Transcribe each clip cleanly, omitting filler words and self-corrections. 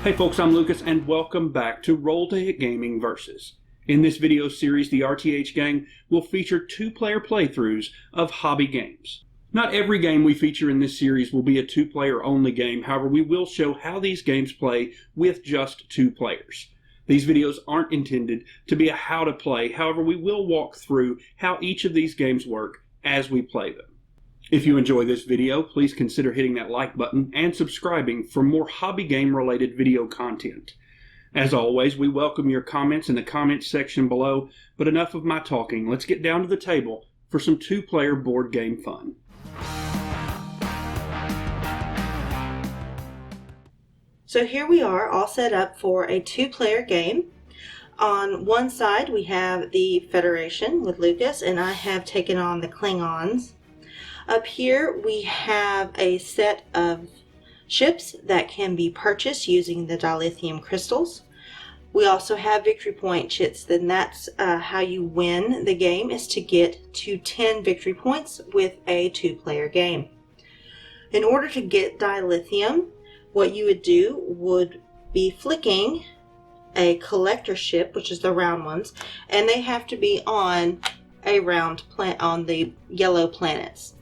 Hey folks, I'm Lucas and welcome back to Roll to Hit Gaming Versus. In this video series, the RTH gang will feature two-player playthroughs of hobby games. Not every game we feature in this series will be a two-player only game, however we will show how these games play with just two players. These videos aren't intended to be a how to play, however we will walk through how each of these games work as we play them. If you enjoy this video, please consider hitting that like button and subscribing for more hobby game related video content. As always, we welcome your comments in the comments section below, but enough of my talking. Let's get down to the table for some two-player board game fun. So here we are all set up for a two-player game. On one side we have the Federation with Lucas, and I have taken on the Klingons. Up here we have a set of ships that can be purchased using the dilithium crystals. We also have victory point chips, then that's how you win the game, is to get to 10 victory points with a two-player game. In order to get dilithium, what you would do would be flicking a collector ship, which is the round ones, and they have to be on a round planet, on the yellow planets.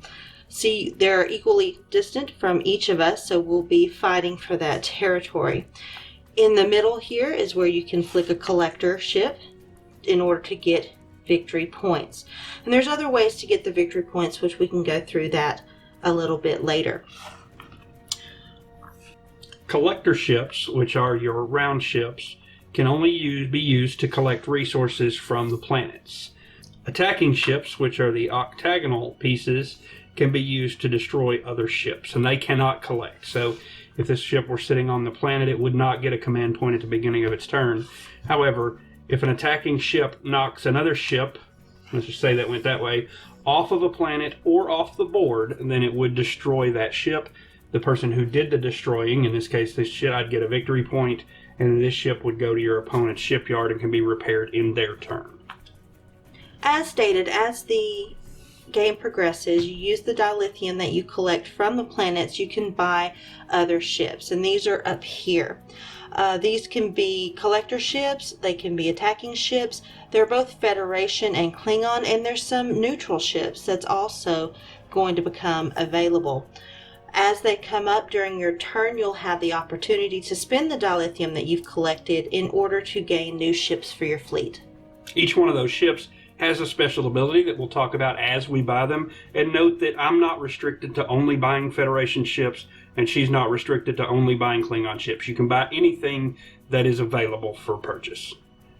See, they're equally distant from each of us, so we'll be fighting for that territory. In the middle here is where you can flick a collector ship in order to get victory points. And there's other ways to get the victory points, which we can go through that a little bit later. Collector ships, which are your round ships, can only be used to collect resources from the planets. Attacking ships, which are the octagonal pieces, can be used to destroy other ships, and they cannot collect. So if this ship were sitting on the planet, it would not get a command point at the beginning of its turn. However, if an attacking ship knocks another ship, let's just say that went that way, off of a planet or off the board, then it would destroy that ship. The person who did the destroying, in this case this ship, I'd get a victory point, and this ship would go to your opponent's shipyard and can be repaired in their turn. As stated, as the game progresses, you use the dilithium that you collect from the planets. You can buy other ships, and these are up here. These can be collector ships, they can be attacking ships. They're both Federation and Klingon, and there's some neutral ships that's also going to become available. As they come up during your turn, you'll have the opportunity to spend the dilithium that you've collected in order to gain new ships for your fleet. Each one of those ships has a special ability that we'll talk about as we buy them. And note that I'm not restricted to only buying Federation ships, and she's not restricted to only buying Klingon ships. You can buy anything that is available for purchase.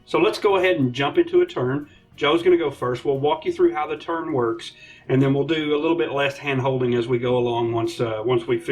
So let's go ahead and jump into a turn. Joe's going to go first. We'll walk you through how the turn works, and then we'll do a little bit less hand-holding as we go along once we've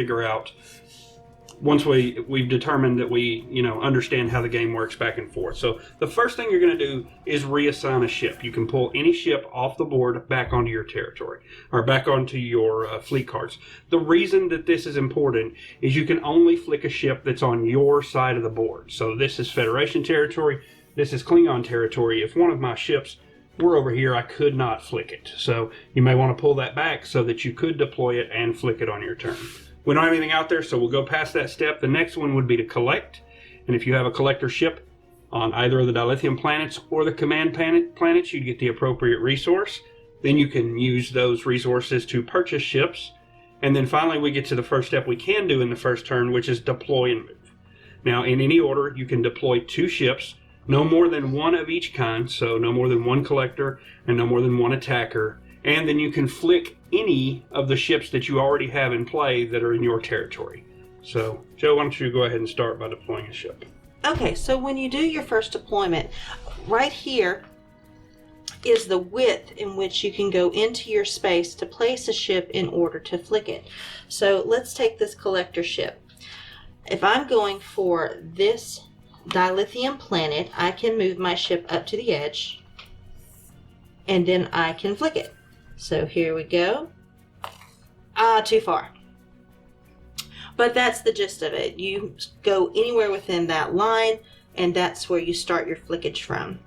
determined that we understand how the game works back and forth. So the first thing you're going to do is reassign a ship. You can pull any ship off the board back onto your territory, or back onto your fleet cards. The reason that this is important is you can only flick a ship that's on your side of the board. So this is Federation territory, this is Klingon territory. If one of my ships were over here, I could not flick it. So you may want to pull that back so that you could deploy it and flick it on your turn. We don't have anything out there, so we'll go past that step. The next one would be to collect. And if you have a collector ship on either of the dilithium planets or the command planets, you'd get the appropriate resource. Then you can use those resources to purchase ships. And then finally we get to the first step we can do in the first turn, which is deploy and move. Now in any order, you can deploy two ships, no more than one of each kind, so no more than one collector and no more than one attacker. And then you can flick any of the ships that you already have in play that are in your territory. So, Joe, why don't you go ahead and start by deploying a ship. Okay, so when you do your first deployment, right here is the width in which you can go into your space to place a ship in order to flick it. So let's take this collector ship. If I'm going for this dilithium planet, I can move my ship up to the edge, and then I can flick it. So here we go. Too far. But that's the gist of it. You go anywhere within that line, and that's where you start your flickage from.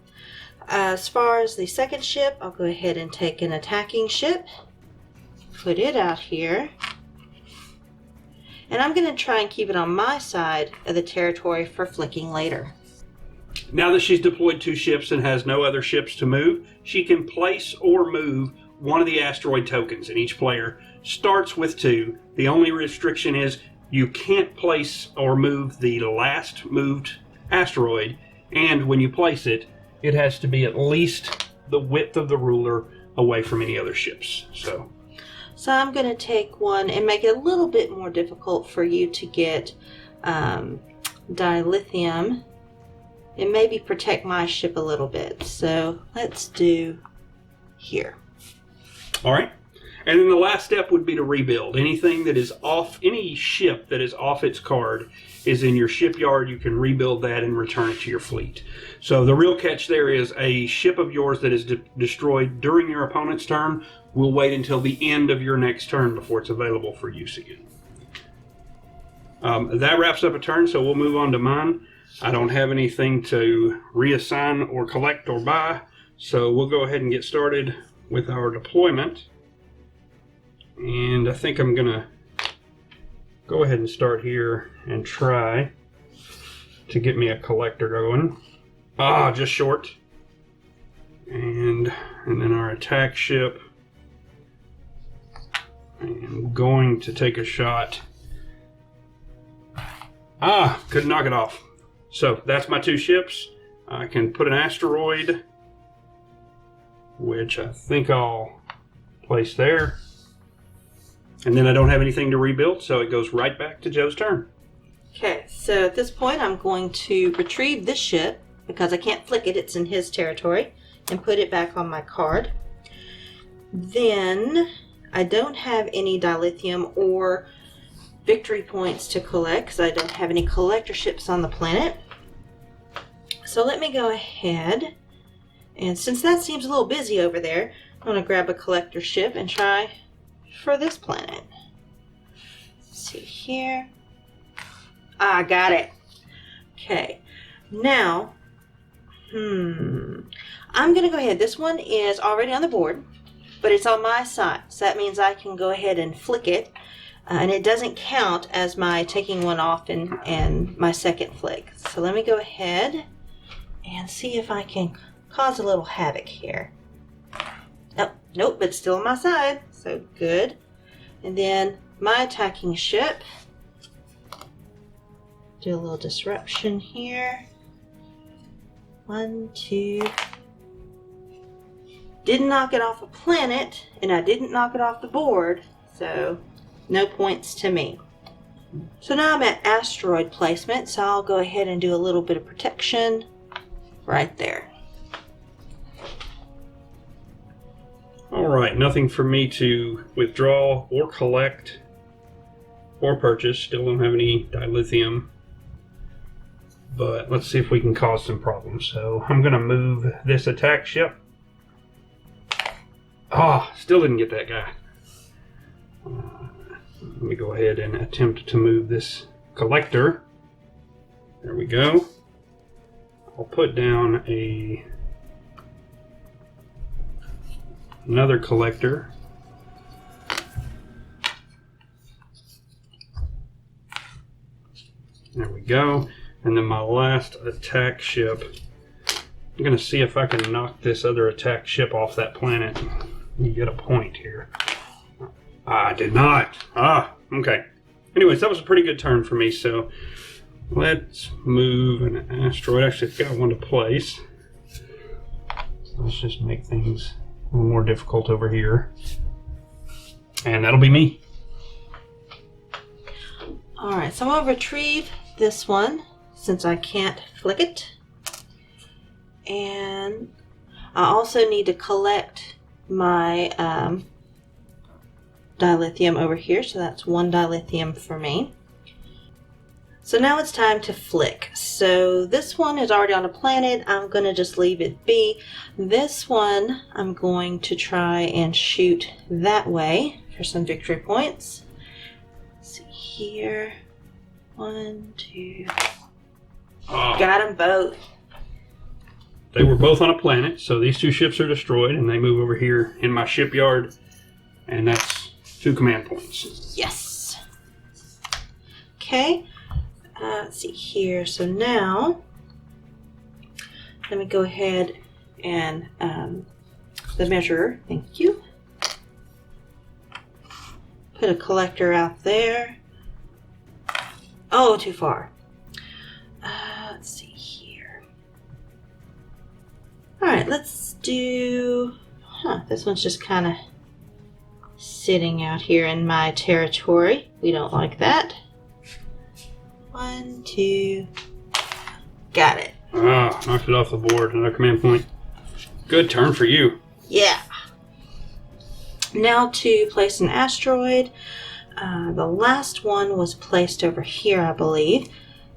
As far as the second ship, I'll go ahead and take an attacking ship, put it out here, And I'm going to try and keep it on my side of the territory for flicking later. Now that she's deployed 2 ships and has no other ships to move, she can place or move one of the asteroid tokens, and each player starts with 2. The only restriction is you can't place or move the last moved asteroid, and when you place it, it has to be at least the width of the ruler away from any other ships. So I'm going to take one and make it a little bit more difficult for you to get dilithium and maybe protect my ship a little bit. So let's do here. All right. And then the last step would be to rebuild. Anything that is off, any ship that is off its card is in your shipyard. You can rebuild that and return it to your fleet. So the real catch there is a ship of yours that is destroyed during your opponent's turn will wait until the end of your next turn before it's available for use again. That wraps up a turn, so we'll move on to mine. I don't have anything to reassign or collect or buy, so we'll go ahead and get started with our deployment. And I think I'm going to go ahead and start here and try to get me a collector going. Just short. And then our attack ship. I'm going to take a shot. Couldn't knock it off. So that's my 2 ships. I can put an asteroid, which I think I'll place there. And then I don't have anything to rebuild, so it goes right back to Joe's turn. Okay, so at this point I'm going to retrieve this ship because I can't flick it, it's in his territory, and put it back on my card. Then I don't have any dilithium or victory points to collect because I don't have any collector ships on the planet. So let me go ahead, and since that seems a little busy over there, I'm going to grab a collector ship and try for this planet. Let's see here. I got it. Okay. Now, I'm going to go ahead. This one is already on the board, but it's on my side. So that means I can go ahead and flick it. And it doesn't count as my taking one off and my second flick. So let me go ahead and see if I can cause a little havoc here. Oh, nope, but it's still on my side. So good. And then my attacking ship. Do a little disruption here. 1, 2. Didn't knock it off a planet, and I didn't knock it off the board. So no points to me. So now I'm at asteroid placement, so I'll go ahead and do a little bit of protection right there. Alright, nothing for me to withdraw or collect or purchase. Still don't have any dilithium. But let's see if we can cause some problems. So I'm going to move this attack ship. Still didn't get that guy. Let me go ahead and attempt to move this collector. There we go. I'll put down another collector. There we go. And then my last attack ship. I'm going to see if I can knock this other attack ship off that planet. You get a point here. I did not. Okay. Anyways, that was a pretty good turn for me, so let's move an asteroid. Actually, I've got one to place. Let's just make things a little more difficult over here. And that'll be me. Alright, so I'm going to retrieve this one since I can't flick it. And I also need to collect my dilithium over here, so that's 1 dilithium for me. So now it's time to flick. So this one is already on a planet. I'm going to just leave it be. This one I'm going to try and shoot that way for some victory points. Let's see here. 1, 2. Got them both. They were both on a planet, so these 2 ships are destroyed, and they move over here in my shipyard, and that's 2 command points. Yes. Okay. Let's see here. So now, let me go ahead and the measurer. Thank you. Put a collector out there. Oh, too far. Let's see here. All right, let's do. This one's just kind of sitting out here in my territory. We don't like that. 1, 2. Got it. Ah, knocked it off the board. Another command point. Good turn for you. Yeah. Now to place an asteroid. The last one was placed over here, I believe.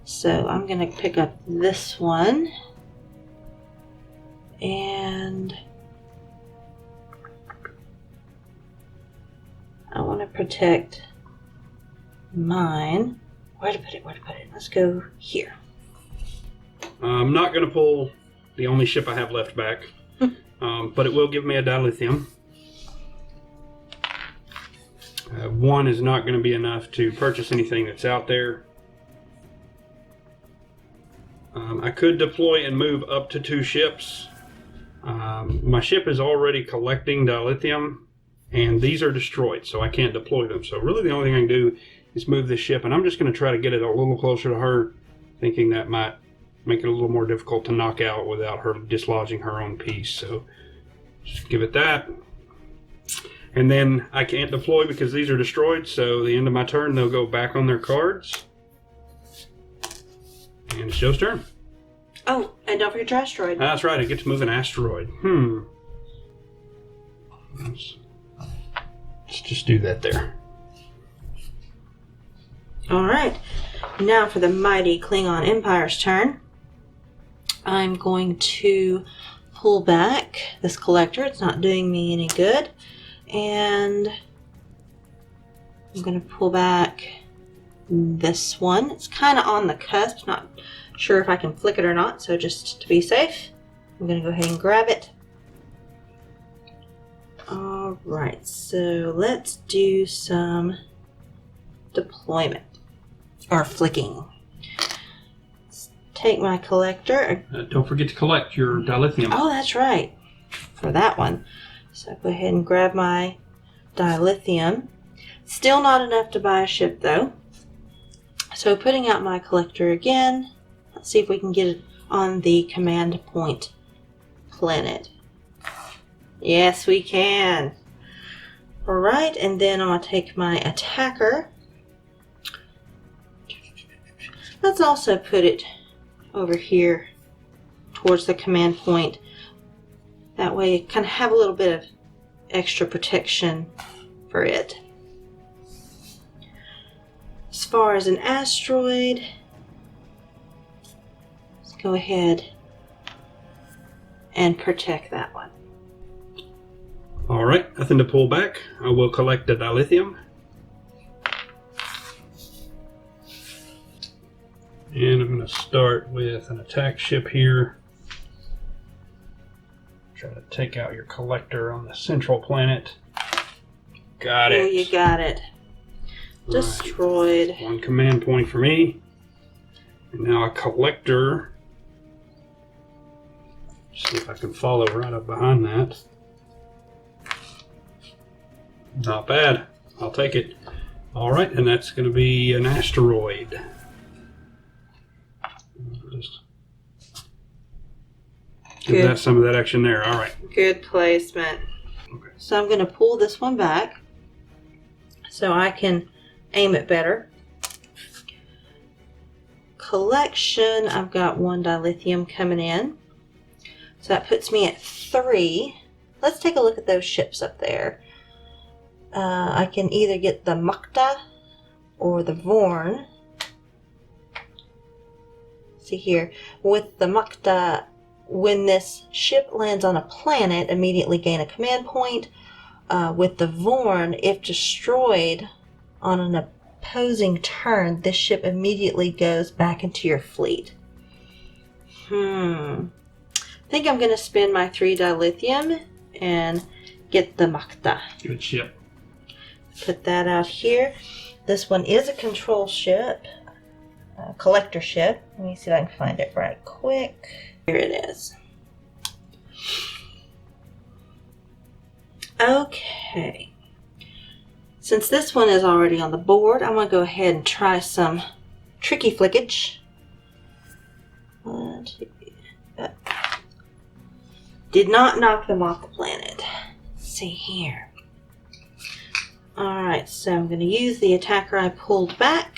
So I'm going to pick up this one. And I want to protect mine. Where to put it? Let's go here. I'm not going to pull the only ship I have left back. But it will give me a dilithium. 1 is not going to be enough to purchase anything that's out there. I could deploy and move up to 2 ships. My ship is already collecting dilithium, and these are destroyed, so I can't deploy them. So really the only thing I can do is move this ship, and I'm just going to try to get it a little closer to her, thinking that might make it a little more difficult to knock out without her dislodging her own piece. So just give it that. And then I can't deploy because these are destroyed, so the end of my turn they'll go back on their cards. And it's Joe's turn. Oh, and don't forget your asteroid. That's right, I get to move an asteroid. Let's just do that there. Alright, now for the mighty Klingon Empire's turn. I'm going to pull back this collector. It's not doing me any good. And I'm going to pull back this one. It's kind of on the cusp. Not sure if I can flick it or not, so just to be safe, I'm going to go ahead and grab it. Alright, so let's do some deployment. Or flicking. Let's take my collector. Don't forget to collect your dilithium. Oh, that's right. For that one. So go ahead and grab my dilithium. Still not enough to buy a ship, though. So putting out my collector again. Let's see if we can get it on the command point planet. Yes, we can. Alright, and then I'm going to take my attacker. Let's also put it over here towards the command point. That way you kind of have a little bit of extra protection for it. As far as an asteroid, let's go ahead and protect that one. Alright, nothing to pull back. I will collect the dilithium. And I'm going to start with an attack ship here. Try to take out your collector on the central planet. Got it. Oh, you got it. Destroyed. Right. 1 command point for me. And now a collector. See if I can follow right up behind that. Not bad. I'll take it. Alright, and that's going to be an asteroid. Just give that some of that action there. All right. Good placement. Okay. So I'm going to pull this one back so I can aim it better. Collection, I've got 1 dilithium coming in. So that puts me at 3. Let's take a look at those ships up there. I can either get the Mukta or the Vorn. See here, with the Mukta, when this ship lands on a planet, immediately gain a command point. With the Vorn, if destroyed on an opposing turn, this ship immediately goes back into your fleet. I think I'm going to spend my 3 dilithium and get the Mukta. Good ship. Put that out here. This one is a control ship. collector ship. Let me see if I can find it right quick. Here it is. Okay. Since this one is already on the board, I'm going to go ahead and try some tricky flickage. Did not knock them off the planet. Let's see here. Alright, so I'm going to use the attacker I pulled back.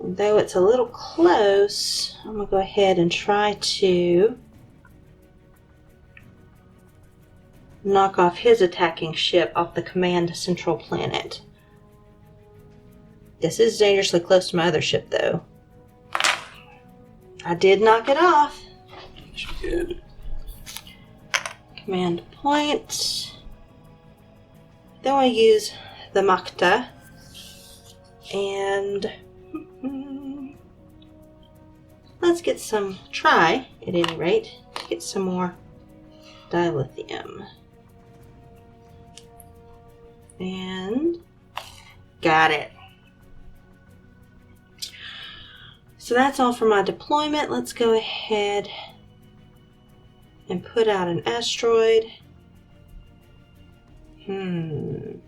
Though it's a little close, I'm going to go ahead and try to knock off his attacking ship off the command central planet. This is dangerously close to my other ship, though. I did knock it off. She did. Command point. Then I use the Makta. And let's get some, try at any rate, to get some more dilithium. And got it. So that's all for my deployment. Let's go ahead and put out an asteroid. Let's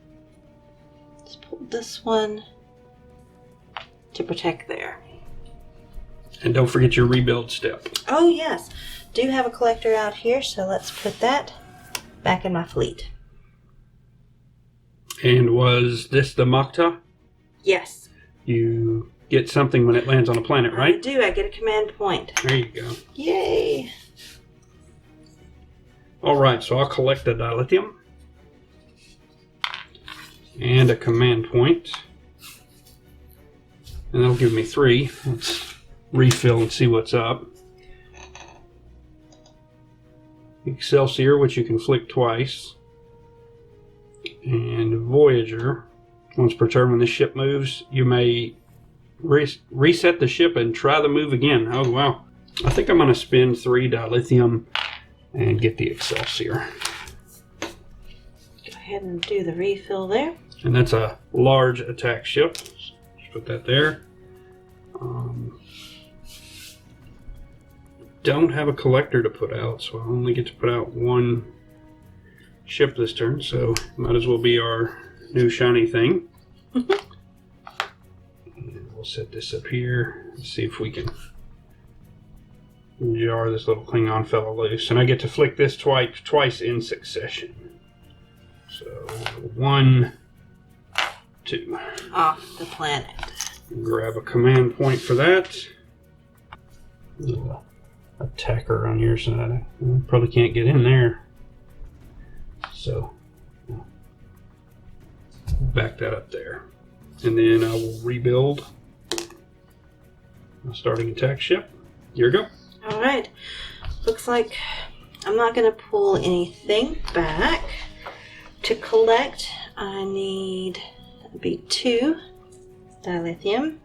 pull this one to protect there. And don't forget your rebuild step. Oh yes, do have a collector out here, so let's put that back in my fleet. And was this the Makta? Yes. You get something when it lands on a planet, right? I do. I get a command point. There you go. Yay. All right, so I'll collect the dilithium and a command point. And that'll give me 3. Let's refill and see what's up. Excelsior, which you can flick twice. And Voyager. Once per turn when the ship moves, you may reset the ship and try the move again. Oh, wow. I think I'm going to spend 3 dilithium and get the Excelsior. Go ahead and do the refill there. And that's a large attack ship. Just put that there. Don't have a collector to put out, so I only get to put out 1 ship this turn, so might as well be our new shiny thing. And we'll set this up here and see if we can jar this little Klingon fellow loose. And I get to flick this twice in succession. So 1, 2. Off the planet. Grab a command point for that. Little attacker on your side. I probably can't get in there. So back that up there. And then I will rebuild my starting attack ship. Here we go. Alright. Looks like I'm not going to pull anything back. To collect, I need, that'd be 2 dilithium.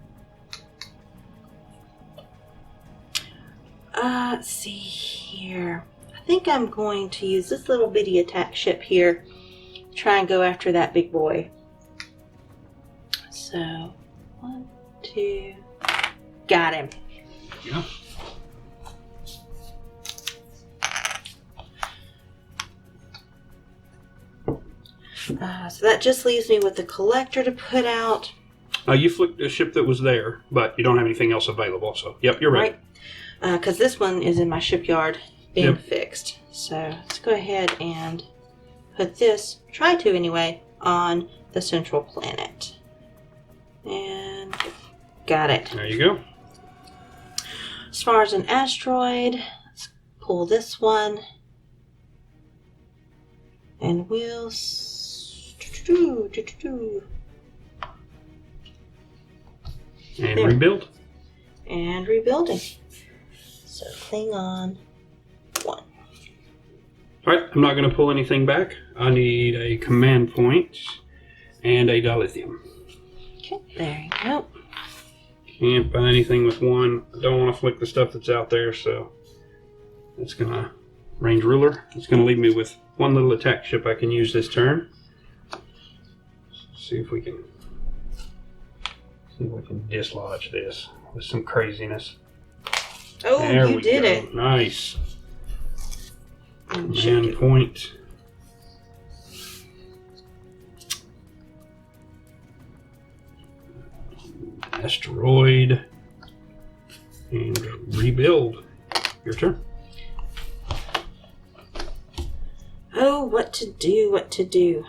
Let's see here. I think I'm going to use this little bitty attack ship here. Try and go after that big boy. So, 1, 2, got him. Yeah. So that just leaves me with the collector to put out. You flicked a ship that was there, but you don't have anything else available. So, yep, you're right. Because this one is in my shipyard being fixed. So let's go ahead and put this, try to anyway, on the central planet. And got it. There you go. As far as an asteroid, let's pull this one. And we'll... And there. rebuild. And rebuilding. So Klingon 1. Alright, I'm not going to pull anything back. I need a command point and a dilithium. Okay, there you go. Can't buy anything with 1. I don't want to flick the stuff that's out there, so that's going to range ruler. It's going to leave me with 1 little attack ship I can use this turn. Let's see if we can See if we can dislodge this with some craziness. Oh, there you we did go. it. Nice. And Man point. Asteroid. And rebuild. Your turn. Oh, what to do, what to do.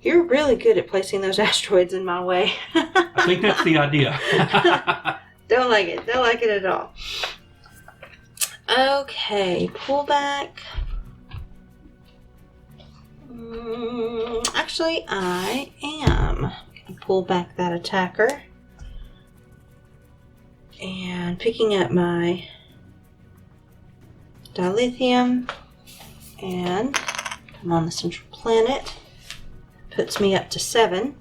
You're really good at placing those asteroids in my way. I think that's the idea. Don't like it. Don't like it at all. Okay, pull back. Actually, I am going to pull back that attacker. And picking up my dilithium. And I'm on the central planet. Puts me up to 7.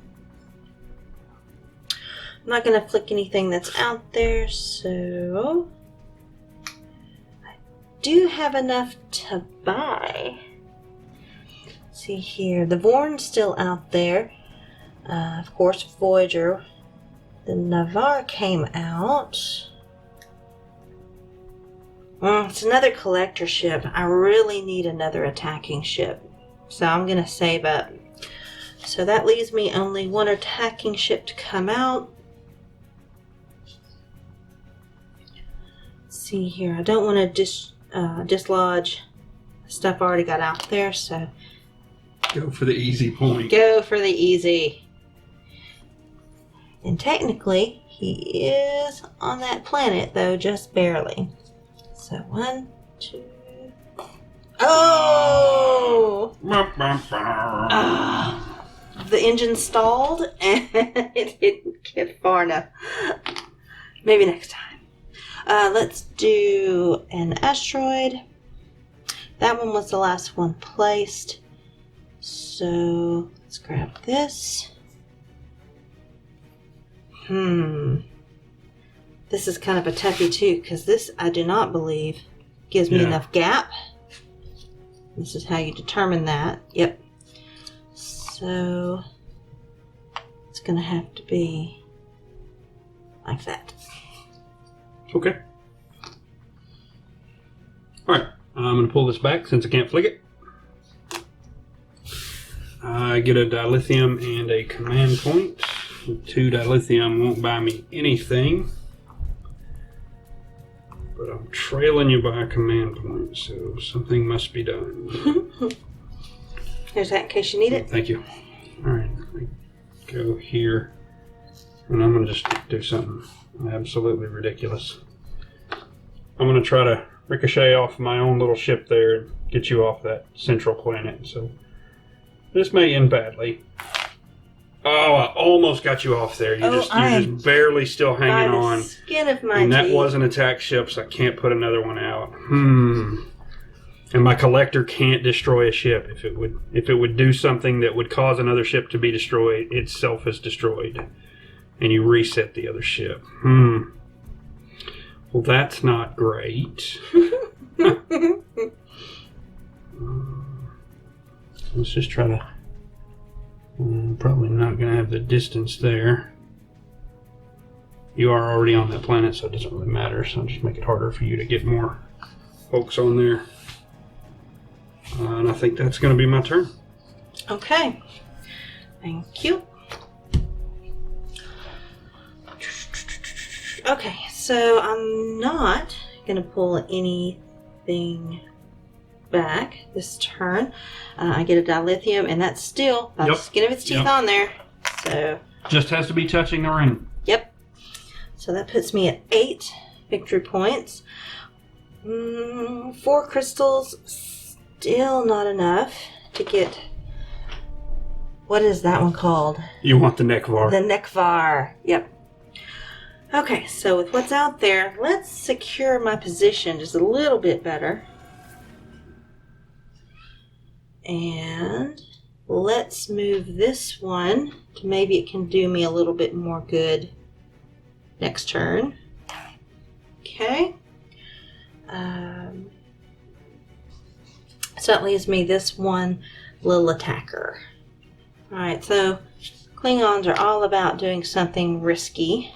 I'm not going to flick anything that's out there, so I do have enough to buy. Let's see here. The Vorn's still out there. Of course, Voyager. The Navarre came out. It's another collector ship. I really need another attacking ship. So I'm going to save up. So that leaves me only one attacking ship to come out. Let's see here. I don't want to dislodge stuff I already got out there. So Go for the easy point. go for the easy. And technically, he is on that planet, though, just barely. So 1, 2. Oh! The engine stalled and it didn't get far enough. Maybe next time. Let's do an asteroid. That one was the last one placed. So let's grab this. This is kind of a toughie too, because this I do not believe gives me enough gap. This is how you determine that. Yep. So it's going to have to be like that. Okay. Alright, I'm going to pull this back since I can't flick it. I get a dilithium and a command point. 2 dilithium won't buy me anything. But I'm trailing you by a command point, so something must be done. There's that in case you need it. Thank you. Alright, go here. And I'm going to just do something absolutely ridiculous. I'm going to try to ricochet off my own little ship there and get you off that central planet. So this may end badly. Oh, I almost got you off there. You're just barely still hanging on. By the skin of my And that teeth. was an attack ship, so I can't put another one out. And my collector can't destroy a ship. If it would do something that would cause another ship to be destroyed, itself is destroyed. And you reset the other ship. Well, that's not great. Let's just try to... probably not going to have the distance there. You are already on that planet, so it doesn't really matter. So I'll just make it harder for you to get more folks on there. And I think that's going to be my turn. Okay. Thank you. Okay, so I'm not going to pull anything back this turn. I get a dilithium, and that's still by the skin of its teeth on there. So just has to be touching the ring. Yep. So that puts me at 8 victory points. 4 crystals, still not enough to get. What is that one called? You want the Nekvar. The Nekvar. Yep. Okay, so with what's out there, let's secure my position just a little bit better. And let's move this one to maybe it can do me a little bit more good next turn. Okay. So that leaves me this one little attacker. Alright, so Klingons are all about doing something risky.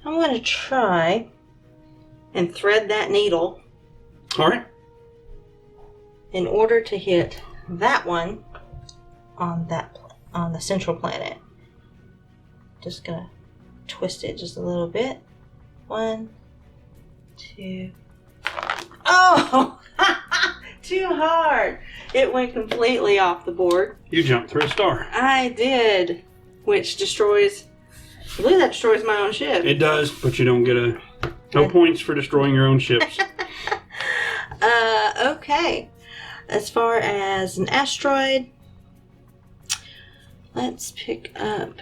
I'm going to try and thread that needle. All right. In order to hit that one on the central planet. Just gonna twist it just a little bit. 1, 2. Oh! Too hard. It went completely off the board. You jumped through a star. I did, which destroys. I believe that destroys my own ship. It does, but you don't get no points for destroying your own ships. Okay. As far as an asteroid, let's pick up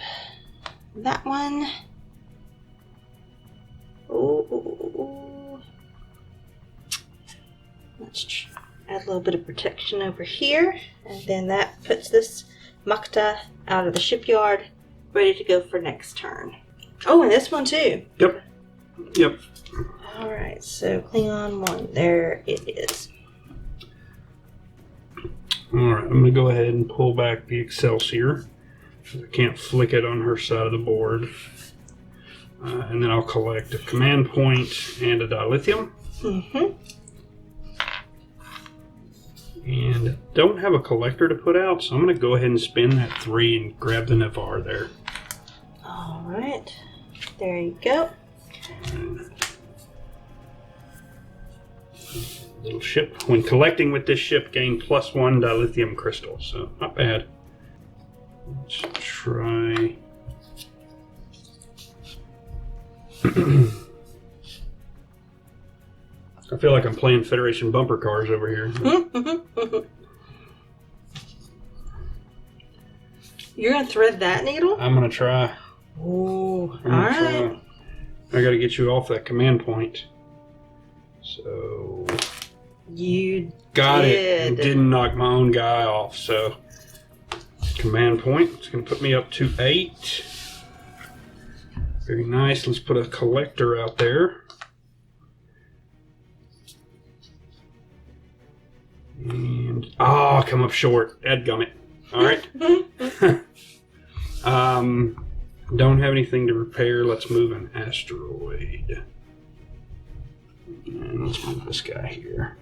that one. Ooh. Let's add a little bit of protection over here, and then that puts this Makta out of the shipyard, ready to go for next turn. Oh, and this one too. Yep. All right, so Klingon 1, there it is. All right, I'm going to go ahead and pull back the Excelsior. I can't flick it on her side of the board. And then I'll collect a command point and a dilithium. Mm-hmm. And don't have a collector to put out, so I'm going to go ahead and spin that 3 and grab the Navarre there. All right, there you go. Little ship. When collecting with this ship, gain +1 dilithium crystal, so not bad. Let's try. I feel like I'm playing Federation bumper cars over here. You're gonna thread that needle? I'm gonna try. Ooh, alright. I gotta get you off that command point. So. You got did. it. And didn't knock my own guy off, so. Command point. It's gonna put me up to 8. Very nice. Let's put a collector out there. And I come up short. Dadgummit. All right. Don't have anything to repair. Let's move an asteroid. And let's move this guy here.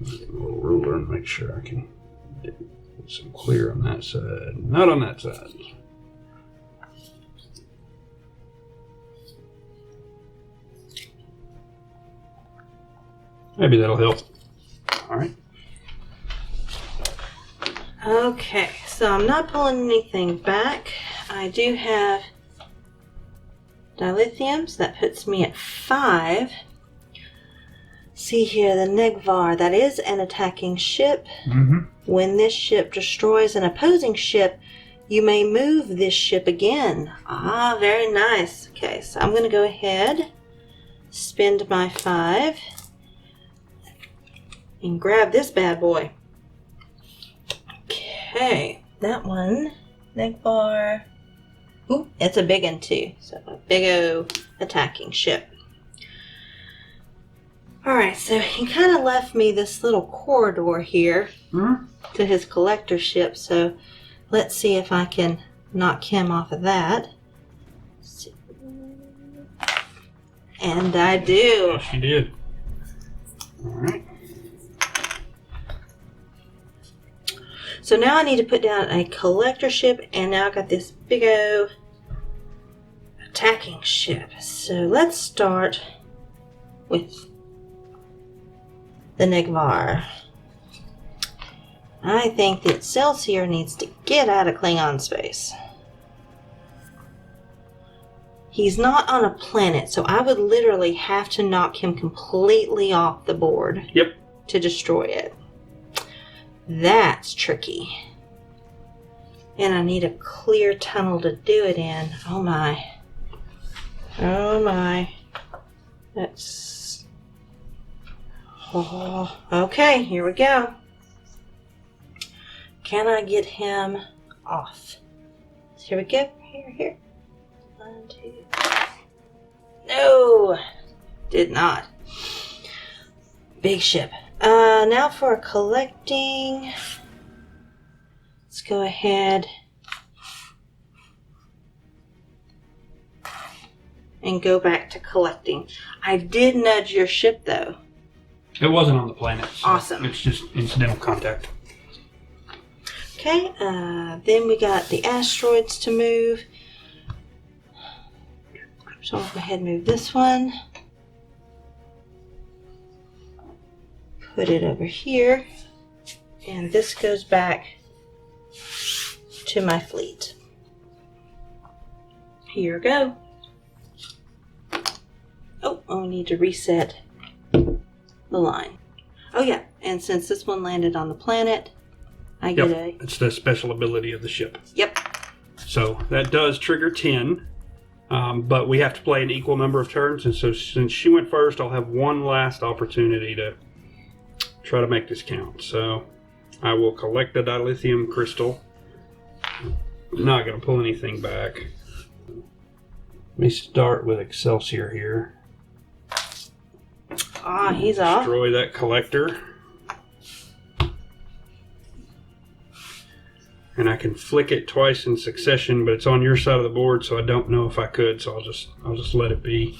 Get a little ruler and make sure I can get some clear on that side. Not on that side. Maybe that'll help. All right. Okay, so I'm not pulling anything back. I do have dilithium, so that puts me at 5. See here, the Negvar, that is an attacking ship. Mm-hmm. When this ship destroys an opposing ship, you may move this ship again. Ah, very nice. Okay, so I'm going to go ahead, spend my 5, and grab this bad boy. Okay, that one, Negvar. Ooh, it's a big one too. So a big O attacking ship. Alright, so he kind of left me this little corridor here to his collector ship. So let's see if I can knock him off of that. And I do. Yes, you did. Alright. So now I need to put down a collector ship, and now I got this big O attacking ship. So let's start with the Negvar. I think the Excelsior needs to get out of Klingon space. He's not on a planet, so I would literally have to knock him completely off the board. Yep. To destroy it. That's tricky. And I need a clear tunnel to do it in. Oh my. Oh my. That's... Oh, okay, here we go. Can I get him off? Here we go. Here. 1, 2. No! Did not. Big ship. Now for collecting. Let's let's go ahead and go back to collecting. I did nudge your ship, though. It wasn't on the planet. So awesome. It's just incidental contact. Okay, then we got the asteroids to move. So I'll go ahead and move this one. Put it over here. And this goes back to my fleet. Here we go. Oh, I need to reset the line. Oh yeah, and since this one landed on the planet, I get It's the special ability of the ship. Yep. So that does trigger 10, but we have to play an equal number of turns, and so since she went first, I'll have one last opportunity to try to make this count. So I will collect the dilithium crystal. I'm not going to pull anything back. Let me start with Excelsior here. Ah, he's off. Destroy that collector. And I can flick it twice in succession, but it's on your side of the board, so I don't know if I could, so I'll just let it be.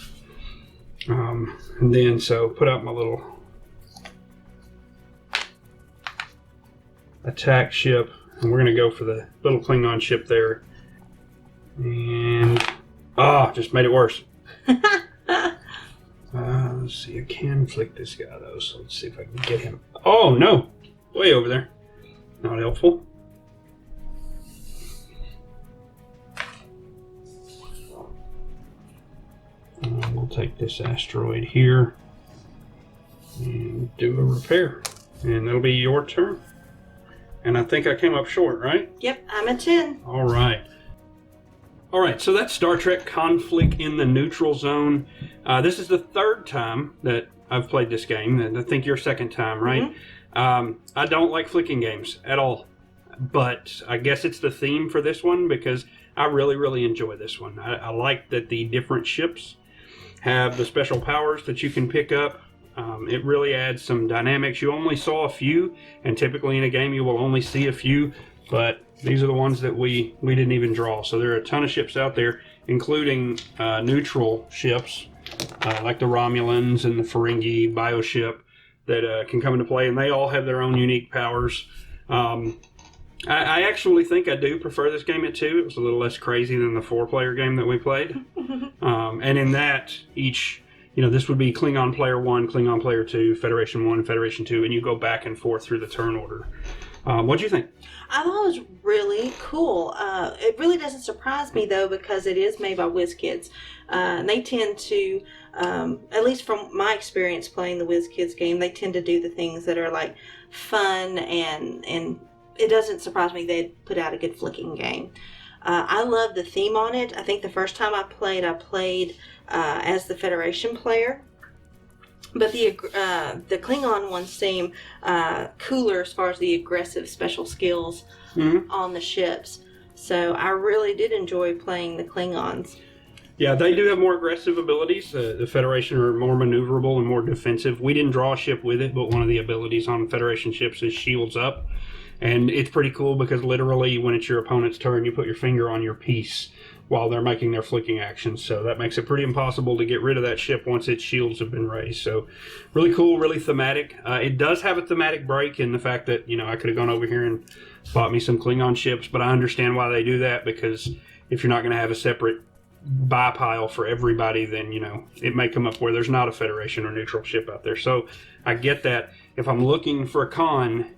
And then, so put out my little attack ship, and we're going to go for the little Klingon ship there. And, just made it worse. Let's see, I can flick this guy though, so let's see if I can get him. Oh, no! Way over there. Not helpful. We'll take this asteroid here and do a repair. And that'll be your turn. And I think I came up short, right? Yep, I'm a 10. All right. All right, so that's Star Trek Conflick in the Neutral Zone. This is the third time that I've played this game, and I think your second time, right? Mm-hmm. I don't like flicking games at all, but I guess it's the theme for this one because I really, really enjoy this one. I like that the different ships have the special powers that you can pick up. It really adds some dynamics. You only saw a few, and typically in a game you will only see a few, but these are the ones that we didn't even draw. So there are a ton of ships out there, including neutral ships, like the Romulans and the Ferengi bioship that can come into play, and they all have their own unique powers. I actually think I do prefer this game at 2. It was a little less crazy than the 4-player game that we played. And in that, each, this would be Klingon Player 1, Klingon Player 2, Federation 1, Federation 2, and you go back and forth through the turn order. What'd you think? I thought it was really cool. It really doesn't surprise me, though, because it is made by Wizkids. And they tend to, at least from my experience playing the Wizkids game, they tend to do the things that are, like, fun, and it doesn't surprise me they'd put out a good flicking game. I love the theme on it. I think the first time I played as the Federation player. But the Klingon ones seem cooler as far as the aggressive special skills on the ships. So I really did enjoy playing the Klingons. Yeah, they do have more aggressive abilities. The Federation are more maneuverable and more defensive. We didn't draw a ship with it, but one of the abilities on Federation ships is shields up. And it's pretty cool because literally when it's your opponent's turn, you put your finger on your piece while they're making their flicking actions. So that makes it pretty impossible to get rid of that ship once its shields have been raised. So really cool, really thematic. It does have a thematic break in the fact that, I could have gone over here and bought me some Klingon ships, but I understand why they do that, because if you're not going to have a separate buy pile for everybody, then, it may come up where there's not a Federation or neutral ship out there. So I get that. If I'm looking for a con,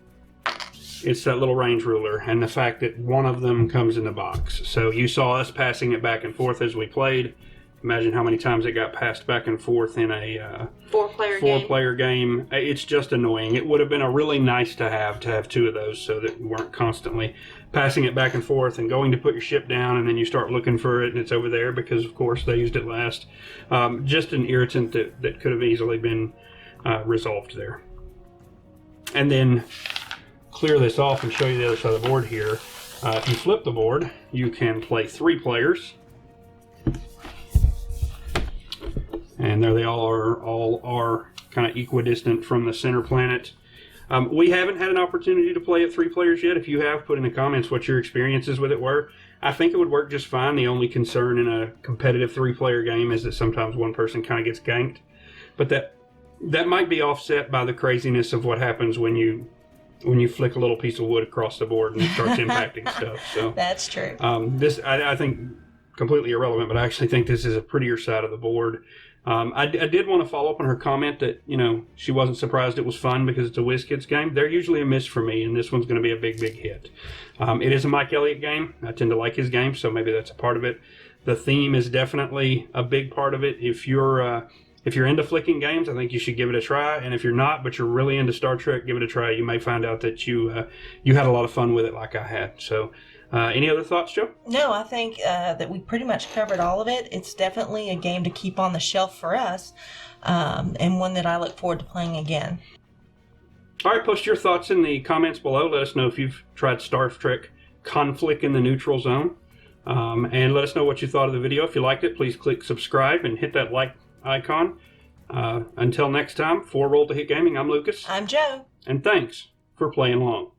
it's that little range ruler and the fact that one of them comes in the box. So you saw us passing it back and forth as we played. Imagine how many times it got passed back and forth in a four-player game. It's just annoying. It would have been a really nice to have 2 of those so that we weren't constantly passing it back and forth and going to put your ship down and then you start looking for it and it's over there because, of course, they used it last. Just an irritant that could have easily been resolved there. And then clear this off and show you the other side of the board here. If you flip the board, you can play 3 players. And there they all are kind of equidistant from the center planet. We haven't had an opportunity to play it 3 players yet. If you have, put in the comments what your experiences with it were. I think it would work just fine. The only concern in a competitive 3-player game is that sometimes one person kind of gets ganked. But that might be offset by the craziness of what happens when you flick a little piece of wood across the board and it starts impacting stuff. So that's true. This I think completely irrelevant, but I actually think this is a prettier side of the board. I did want to follow up on her comment that she wasn't surprised it was fun because it's a Wizkids game. They're usually a miss for me, and this one's going to be a big hit. It is a Mike Elliott game. I tend to like his game, so maybe that's a part of it. The theme is definitely a big part of it. If you're into flicking games, I think you should give it a try. And if you're not, but you're really into Star Trek, give it a try. You may find out that you had a lot of fun with it like I had. So any other thoughts, Joe? No, I think that we pretty much covered all of it. It's definitely a game to keep on the shelf for us, and one that I look forward to playing again. All right, post your thoughts in the comments below. Let us know if you've tried Star Trek Conflick in the Neutral Zone. And let us know what you thought of the video. If you liked it, please click subscribe and hit that like icon. Until next time, for Roll to Hit Gaming, I'm Lucas. I'm Joe. And thanks for playing along.